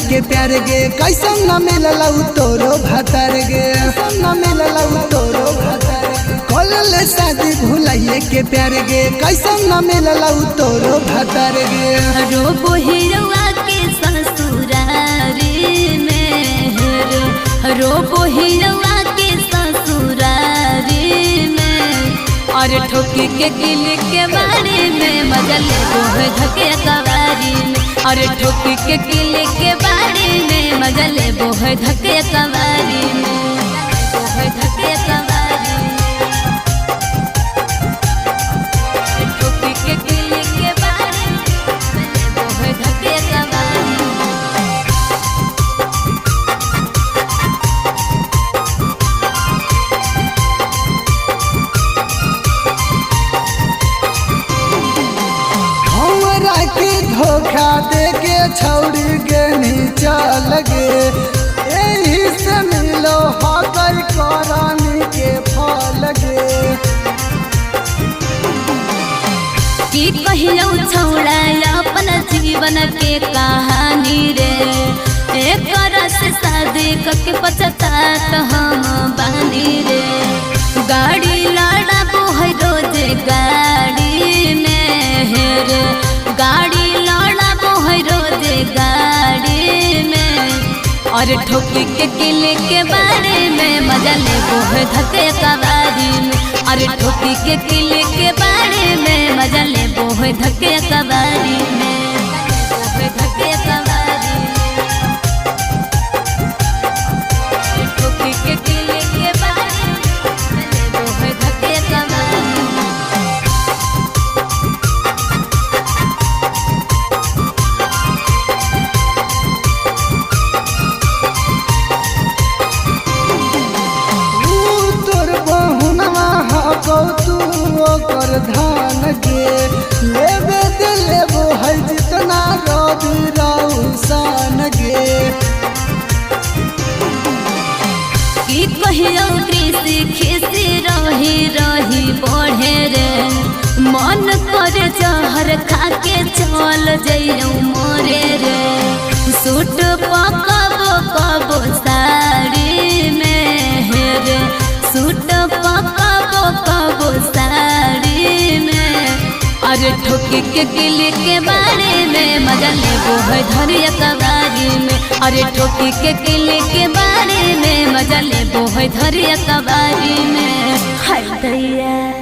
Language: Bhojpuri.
के प्यार गे कैसन न मिलल तोरो भतर गे न मिलल तोरो भतर कल शादी भुलाइए के प्यार गे कैसन न मिलल तोरो भतर गे रोबो हिरवा के ससुरारी में रोबो हिरवा के ससुरारी में और ठोकी के दिल के बारे में मजा ले धके कवारी में और ठोकी के दिल के बारे में मजा ले धके कवारी में धके कवारी ठोकी के दिल के बारे में धके कवारी के धोखा दे के छौड़ी के नीचा लगे यही से मिलो हकर करानी के फल गे की कहियो छौड़ा अपन जीवन के कहानी रे एक से शादी करके पछतात हम बानी रे गाड़ी लड़ाबो है रोज गाड़ी में रे गाड़ी लड़ाबो है रोज गाड़ी में और ठोकी के किले के बारे में मजा लेबो है धके कवारी में और ठोकी के किले के बारे में मजा लेबो है धके कवारी में धके कवारी ठोकी के किले के बारे में लेबो है धके कवारी कर धान गे लेबे दे लेबो है जितना रवि रौशन गे की कहियो कृषि खिसी रही रही बढ़े रे मन करे जहर खा के चल जइयो मोरे रे सूट पकबो कबो साड़ी में रे सूट पकबो कबो साड़ी में और ठोकी के दिल के बारे में मजा लेबो है धरिया कवारी में और ठोकी के दिल के बारे में मजा लेबो है धरिया कवारी में हाय दैया।